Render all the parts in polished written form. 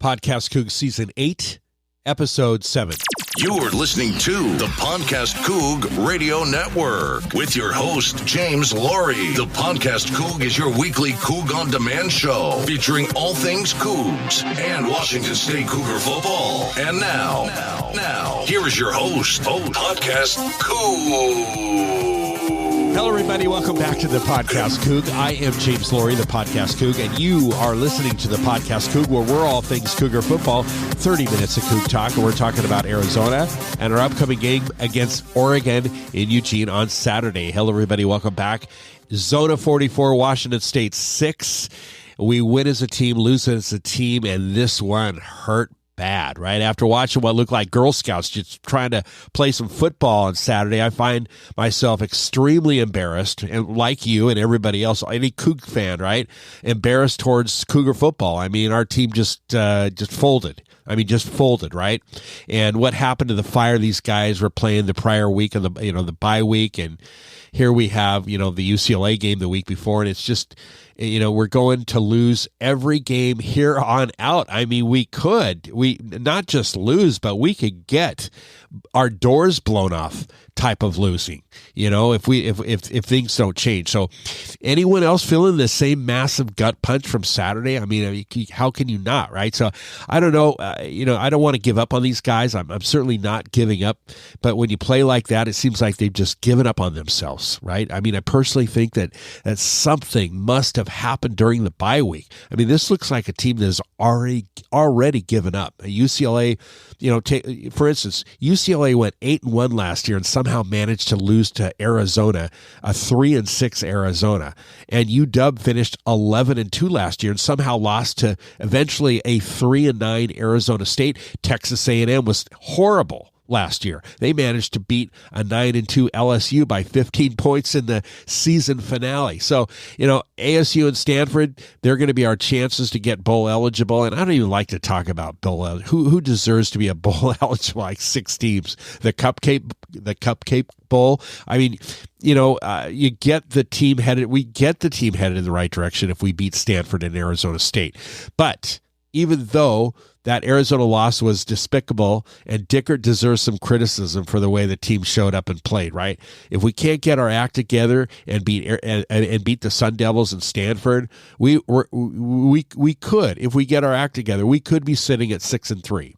PodcastCoug Season 8, Episode 7. You are listening to the PodcastCoug Radio Network with your host, James Laurie. The PodcastCoug is your weekly Coug on Demand show featuring all things Cougs and Washington State Cougar football. And now, here is your host, PodcastCoug. Hello, everybody. Welcome back to the PodcastCoug. I am James Laurie, the PodcastCoug, and you are listening to the PodcastCoug, where we're all things Cougar football. 30 minutes of Coug talk, and we're talking about Arizona and our upcoming game against Oregon in Eugene on Saturday. Hello, everybody. Welcome back. Zona 44, Washington State 6. We win as a team, lose as a team, and this one hurt bad, right? After watching what looked like Girl Scouts just trying to play some football on Saturday, I find myself extremely embarrassed, and like you and everybody else, any Coug fan, right? Embarrassed towards Cougar football. I mean, our team just folded. Just folded, right? And what happened to the fire these guys were playing the prior week of the bye week, and here we have, the UCLA game the week before, and it's just, we're going to lose every game here on out. I mean, we not just lose, but we could get our doors blown off type of losing, if things don't change. So anyone else feeling the same massive gut punch from Saturday? I mean, how can you not, right? So I don't know, I don't want to give up on these guys. I'm certainly not giving up, but when you play like that, it seems like they've just given up on themselves, right? I mean, I personally think that something must have happened during the bye week. I mean, this looks like a team that has already given up. UCLA, for instance, UCLA went 8-1 last year and somehow managed to lose to Arizona, a 3-6 Arizona. And UW finished 11-2 last year and somehow lost to eventually a 3-9 Arizona State. Texas A&M was horrible last year. They managed to beat a 9-2 LSU by 15 points in the season finale. So, ASU and Stanford, they're going to be our chances to get bowl eligible. And I don't even like to talk about bowl eligible. Who deserves to be a bowl eligible? Like 6 teams. The Cupcake Bowl. I mean, you get the team headed. We get the team headed in the right direction if we beat Stanford and Arizona State. But even though that Arizona loss was despicable, and Dickert deserves some criticism for the way the team showed up and played, right? If we can't get our act together and beat the Sun Devils and Stanford, we could, if we get our act together, we could be sitting at 6-3.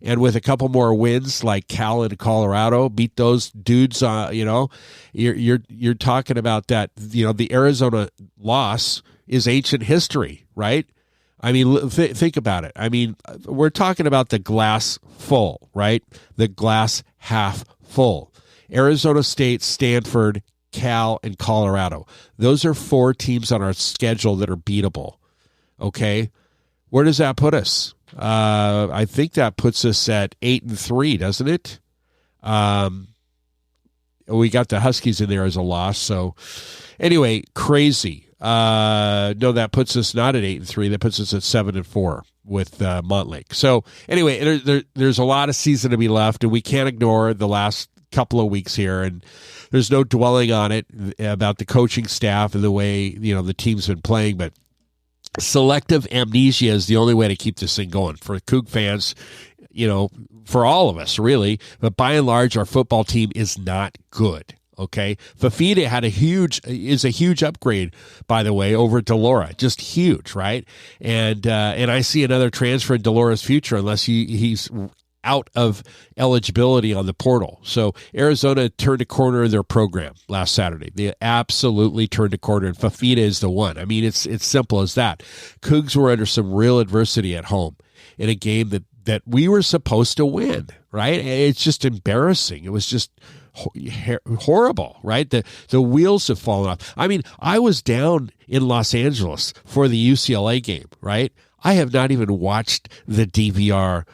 And with a couple more wins like Cal and Colorado, beat those dudes, you're talking about that, the Arizona loss is ancient history, right? I mean, think about it. I mean, we're talking about the glass full, right? The glass half full. Arizona State, Stanford, Cal, and Colorado. Those are 4 teams on our schedule that are beatable. Okay? Where does that put us? I think that puts us at 8-3, doesn't it? We got the Huskies in there as a loss. So anyway, crazy. No, that puts us not at 8-3. That puts us at 7-4 with Montlake. So anyway, there's a lot of season to be left, and we can't ignore the last couple of weeks here. And there's no dwelling on it about the coaching staff and the way the team's been playing. But selective amnesia is the only way to keep this thing going for Coug fans. For all of us, really. But by and large, our football team is not good. Okay, Fafita is a huge upgrade, by the way, over Delora, just huge, right? And I see another transfer in Delora's future unless he's out of eligibility on the portal. So Arizona turned a corner in their program last Saturday. They absolutely turned a corner, and Fafita is the one. I mean, it's simple as that. Cougs were under some real adversity at home in a game that we were supposed to win, right? It's just embarrassing. It was just horrible, right? The wheels have fallen off. I mean, I was down in Los Angeles for the UCLA game, right? I have not even watched the DVR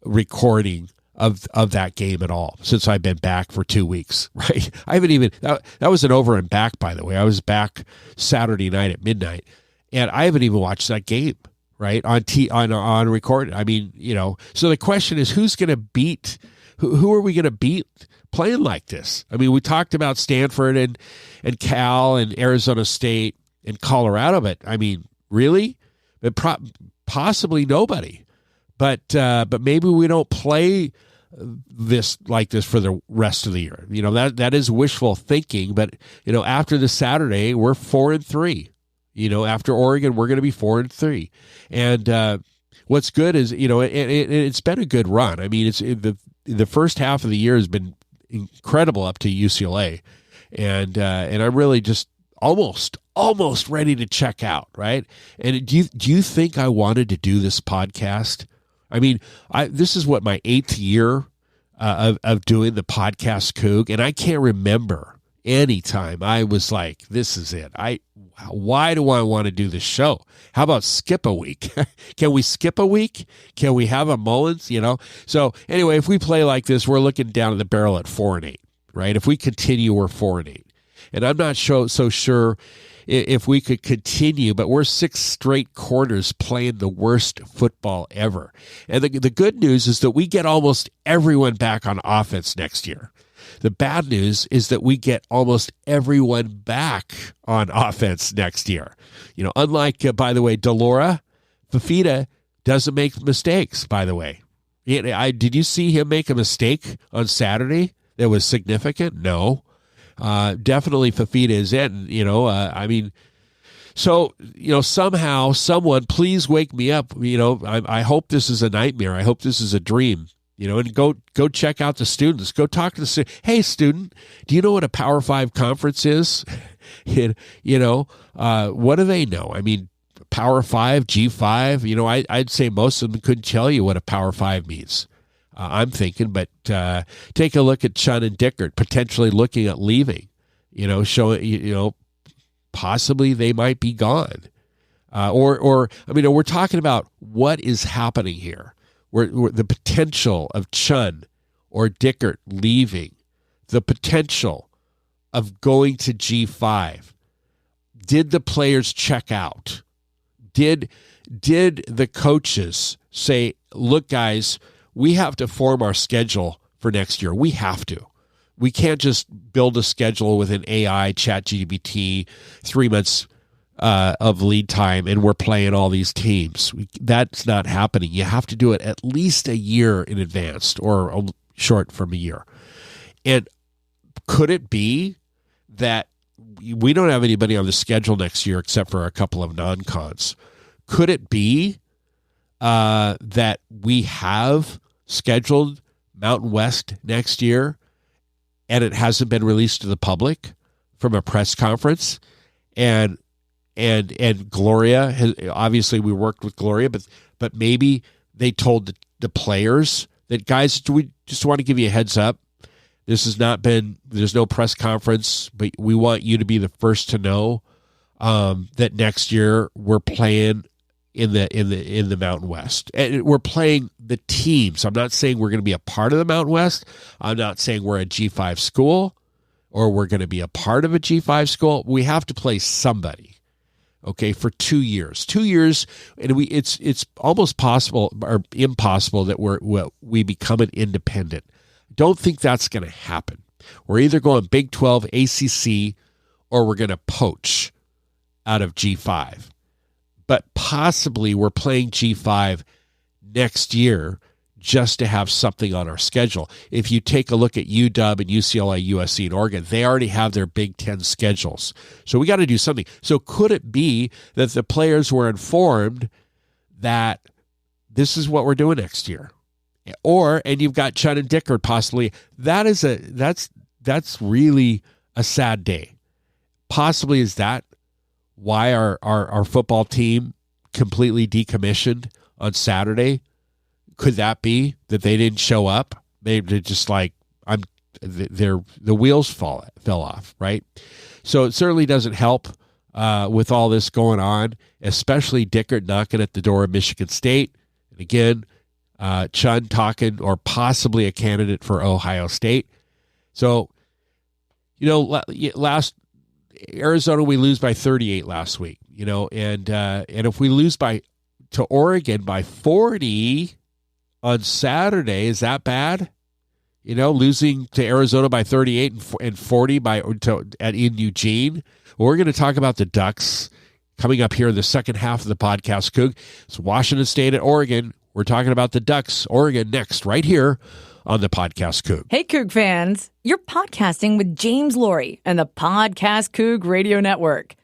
recording of that game at all since I've been back for 2 weeks, right? I haven't even, that was an over and back, by the way. I was back Saturday night at midnight, and I haven't even watched that game, right? On recorded. I mean, so the question is, who's going to beat, who are we going to beat playing like this? I mean, we talked about Stanford and Cal and Arizona State and Colorado, but I mean, really? But possibly nobody. but maybe we don't play this for the rest of the year. That is wishful thinking, but after the Saturday, we're 4-3. After Oregon, we're going to be 4-3. And what's good is, it's been a good run. I mean, it's the first half of the year has been incredible up to UCLA. And I'm really just almost ready to check out, right? And do you think I wanted to do this podcast? I mean, this is my 8th year of doing the podcast Coug, and I can't remember any time I was like, this is it. Why do I want to do this show? How about skip a week? Can we skip a week? Can we have a Mullins? So anyway, if we play like this, we're looking down at the barrel at 4-8, right? If we continue, we're 4-8. And I'm not so sure if we could continue, but we're 6 straight quarters playing the worst football ever. And the good news is that we get almost everyone back on offense next year. The bad news is that we get almost everyone back on offense next year. Unlike, by the way, Delora, Fafita doesn't make mistakes, by the way. Did you see him make a mistake on Saturday that was significant? No. Definitely Fafita is in, somehow someone please wake me up. I hope this is a nightmare. I hope this is a dream, and go check out the students, go talk to the student. Hey student, do you know what a Power 5 conference is? What do they know? I mean, Power 5, G5, I'd say most of them couldn't tell you what a Power 5 means. I'm thinking, but take a look at Chun and Dickert potentially looking at leaving, showing, possibly they might be gone. We're talking about what is happening here. We're the potential of Chun or Dickert leaving, the potential of going to G5. Did the players check out? Did the coaches say, look, guys, we have to form our schedule for next year. We have to. We can't just build a schedule with an AI, ChatGPT, 3 months of lead time, and we're playing all these teams. That's not happening. You have to do it at least a year in advance or short from a year. And could it be that we don't have anybody on the schedule next year except for a couple of non-cons? Could it be that we have scheduled Mountain West next year and it hasn't been released to the public from a press conference? And Gloria has, obviously we worked with Gloria, but maybe they told the players that, guys, do we just want to give you a heads up? There's no press conference, but we want you to be the first to know that next year we're playing in the Mountain West. And we're playing the teams. I'm not saying we're going to be a part of the Mountain West. I'm not saying we're a G5 school or we're going to be a part of a G5 school. We have to play somebody, okay, for 2 years. 2 years, and it's almost possible or impossible that we become an independent. Don't think that's going to happen. We're either going Big 12, ACC, or we're going to poach out of G5. But possibly we're playing G5 next year just to have something on our schedule. If you take a look at UW and UCLA, USC, and Oregon, they already have their Big Ten schedules. So we got to do something. So could it be that the players were informed that this is what we're doing next year? And you've got Chun and Dickert possibly. That's really a sad day. Possibly is that why our football team completely decommissioned on Saturday? Could that be that they didn't show up? They're just like, the wheels fell off, right? So it certainly doesn't help with all this going on, especially Dickert knocking at the door of Michigan State. And again, Chun talking or possibly a candidate for Ohio State. So, last Arizona, we lose by 38 last week, and if we lose to Oregon by 40 on Saturday, is that bad? Losing to Arizona by 38 and 40 in Eugene. Well, we're going to talk about the Ducks coming up here in the second half of the podcast, Coug. It's Washington State at Oregon. We're talking about the Ducks, Oregon, next, right here on the Podcast Coug. Hey, Coug fans. You're podcasting with James Laurie and the PodcastCoug Radio Network.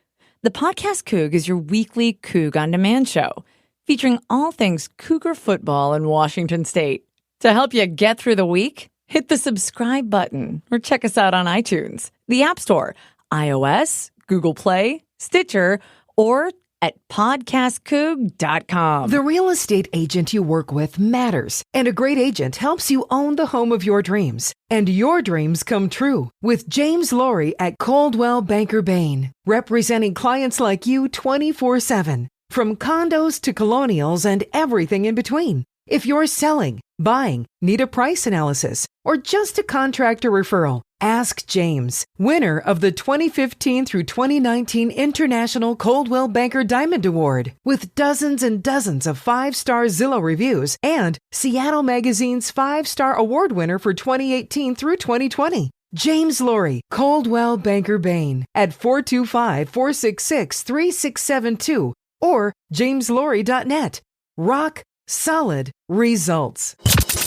The Podcast Coug is your weekly Coug on Demand show, featuring all things Cougar football in Washington State. To help you get through the week, hit the subscribe button or check us out on iTunes, the App Store, iOS, Google Play, Stitcher, or at PodcastCoug.com. The real estate agent you work with matters, and a great agent helps you own the home of your dreams. And your dreams come true with James Laurie at Coldwell Banker Bain, representing clients like you 24/7, from condos to colonials and everything in between. If you're selling, buying, need a price analysis, or just a contractor referral, ask James, winner of the 2015 through 2019 International Coldwell Banker Diamond Award, with dozens and dozens of 5-star Zillow reviews and Seattle Magazine's 5-star award winner for 2018 through 2020. James Laurie, Coldwell Banker Bain, at 425-466-3672 or jameslaurie.net. Rock solid results.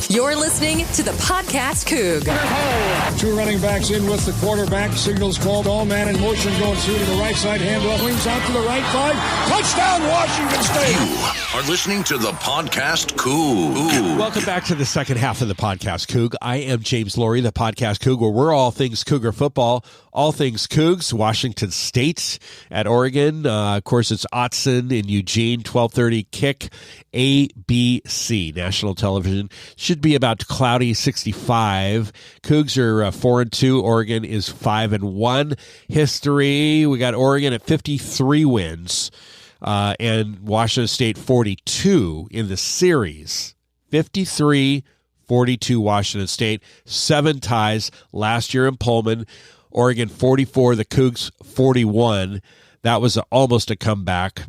You're listening to the Podcast Coug. Two running backs in with the quarterback. Signals called. All man in motion going through to the right side. Handoff. Wings out to the right side. Touchdown, Washington State. You are listening to the Podcast Coug. Welcome back to the second half of the Podcast Coug. I am James Laurie, the Podcast Coug, where we're all things Cougar football, all things Cougs, Washington State at Oregon. Of course, it's Autzen in Eugene, 12:30 kick, ABC, national television. Should be about cloudy 65. Cougs are 4-2. Oregon is 5-1. History, we got Oregon at 53 wins and Washington State 42 in the series. 53-42 Washington State. 7 ties last year in Pullman. Oregon 44, the Cougs 41. That was almost a comeback.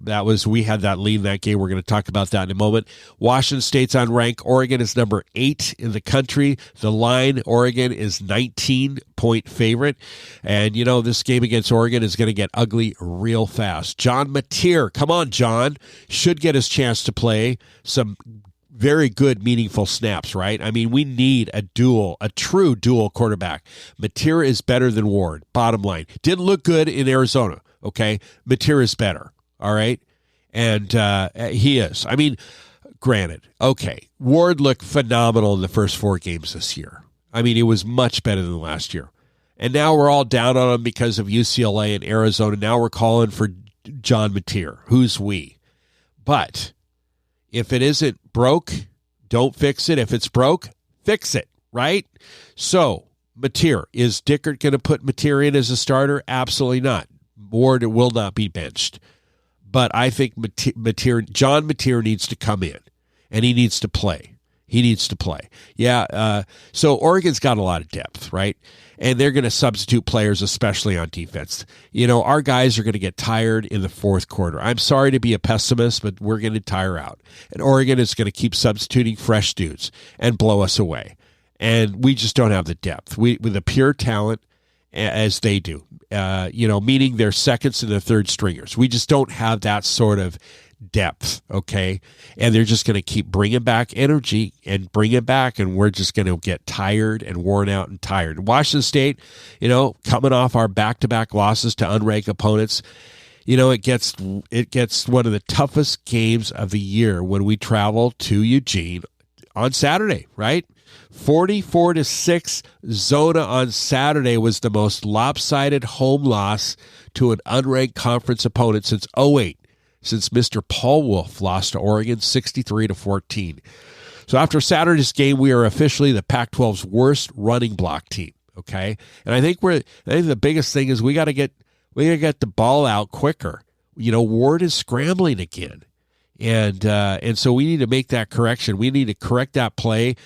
We had that lead in that game. We're going to talk about that in a moment. Washington State's unranked. Oregon is number 8 in the country. The line, Oregon is 19-point favorite. And, this game against Oregon is going to get ugly real fast. John Mateer, come on, John, should get his chance to play some very good, meaningful snaps, right? I mean, we need a true dual quarterback. Mateer is better than Ward, bottom line. Didn't look good in Arizona. Okay, Mateer is better, all right? And he is. I mean, granted, okay, Ward looked phenomenal in the first 4 games this year. I mean, it was much better than last year. And now we're all down on him because of UCLA and Arizona. Now we're calling for John Mateer. Who's we? But if it isn't broke, don't fix it. If it's broke, fix it, right? So, Mateer, is Dickert going to put Mateer in as a starter? Absolutely not. Ward will not be benched. But I think John Mateer needs to come in, and he needs to play. Yeah, so Oregon's got a lot of depth, right? And they're going to substitute players, especially on defense. Our guys are going to get tired in the fourth quarter. I'm sorry to be a pessimist, but we're going to tire out. And Oregon is going to keep substituting fresh dudes and blow us away. And we just don't have the depth. With the pure talent, as they do, meaning they're seconds and their third stringers. We just don't have that sort of depth, okay? And they're just going to keep bringing back energy and bring it back, and we're just going to get tired and worn out and tired. Washington State, coming off our back-to-back losses to unranked opponents, it gets one of the toughest games of the year when we travel to Eugene on Saturday, right? 44-6 Zona on Saturday was the most lopsided home loss to an unranked conference opponent since 2008, since Mr. Paul Wolf lost to Oregon 63-14. So after Saturday's game, we are officially the Pac-12's worst running block team. Okay, and I think the biggest thing is we got to get the ball out quicker. Ward is scrambling again, and so we need to make that correction. We need to correct that play.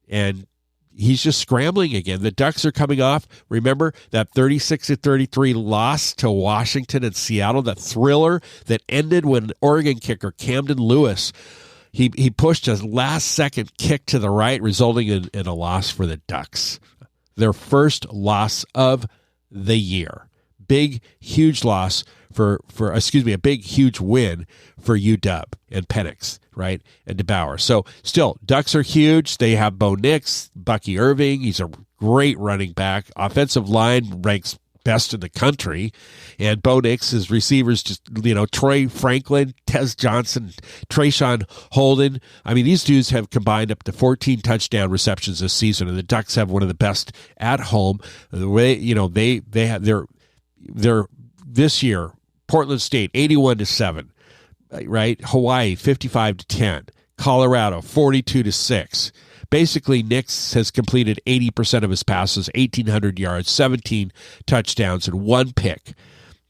And he's just scrambling again. The Ducks are coming off, remember, that 36-33 loss to Washington and Seattle, that thriller that ended when Oregon kicker Camden Lewis, he pushed a last-second kick to the right, resulting in a loss for the Ducks. Their first loss of the year. big, huge loss a big, huge win for UW and Penix, right, and DeBauer. So still, Ducks are huge. They have Bo Nix, Bucky Irving. He's a great running back. Offensive line ranks best in the country. And Bo Nix's receivers, just, Troy Franklin, Tez Johnson, Trayshawn Holden. I mean, these dudes have combined up to 14 touchdown receptions this season, and the Ducks have one of the best at home. The way, they have their this year, Portland State 81-7, right? Hawaii 55-10, Colorado 42-6. Basically, Nix has completed 80% of his passes, 1,800 yards, 17 touchdowns, and 1 pick,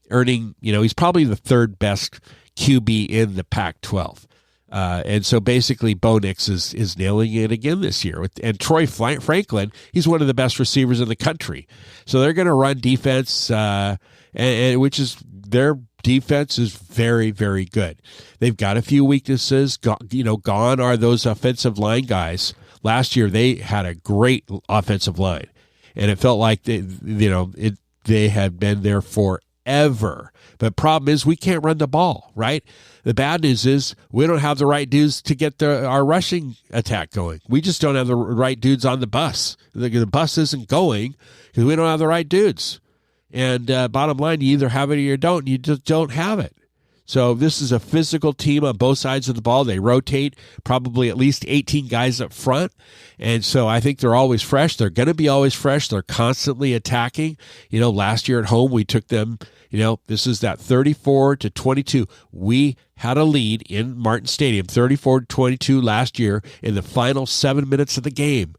earning, he's probably the third best QB in the Pac-12. And so basically, Bo Nix is nailing it again this year. And Troy Franklin, he's one of the best receivers in the country. So they're going to run defense, and which is their defense is very, very good. They've got a few weaknesses. Gone are those offensive line guys. Last year, they had a great offensive line, and it felt like they had been there forever. But problem is, we can't run the ball, right? The bad news is we don't have the right dudes to get our rushing attack going. We just don't have the right dudes on the bus. The bus isn't going because we don't have the right dudes. And bottom line, you either have it or you don't. You just don't have it. So this is a physical team on both sides of the ball. They rotate probably at least 18 guys up front. And so I think they're always fresh. They're going to be always fresh. They're constantly attacking. Last year at home, we took them, this is that 34-22. We had a lead in Martin Stadium, 34-22 last year in the final 7 minutes of the game.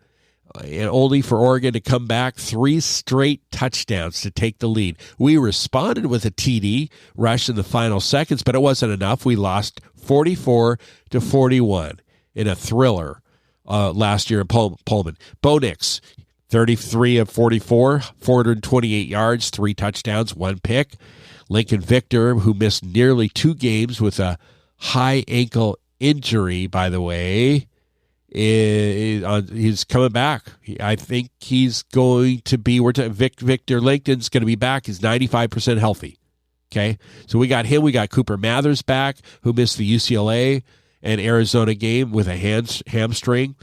And only for Oregon to come back 3 straight touchdowns to take the lead. We responded with a TD rush in the final seconds, but it wasn't enough. We lost 44-41 in a thriller last year in Pullman. Bo Nix, 33 of 44, 428 yards, 3 touchdowns, 1 pick. Lincoln Victor, who missed nearly 2 games with a high ankle injury, by the way, he's coming back. I think he's going to be. Victor Lincoln's going to be back. He's 95% healthy. Okay, so we got him. We got Cooper Mathers back, who missed the UCLA and Arizona game with a hamstring.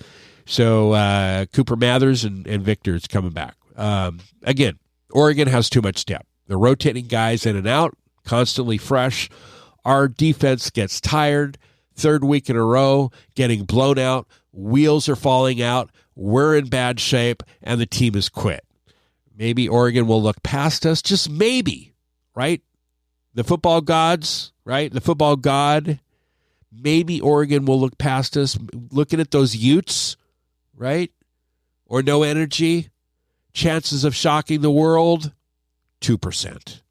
So Cooper Mathers and Victor's coming back. Again, Oregon has too much depth. They're rotating guys in and out, constantly fresh. Our defense gets tired. 3rd week in a row, getting blown out. Wheels are falling out. We're in bad shape, and the team has quit. Maybe Oregon will look past us, just maybe, right? The football gods, right? The football god. Maybe Oregon will look past us, looking at those Utes, right? Or no energy. Chances of shocking the world, 2%.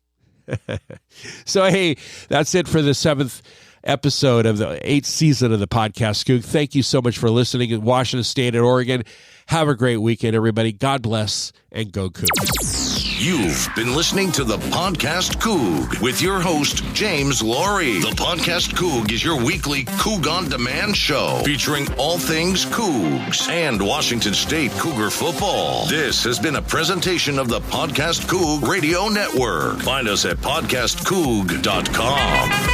So, hey, that's it for the 7th episode of the 8th season of the Podcast Coug. Thank you so much for listening in Washington State and Oregon. Have a great weekend, everybody. God bless, and go Cougs. You've been listening to the Podcast Coug with your host, James Laurie. The Podcast Coug is your weekly Coug on Demand show featuring all things Cougs and Washington State Cougar football. This has been a presentation of the Podcast Coug Radio Network. Find us at podcastcoug.com.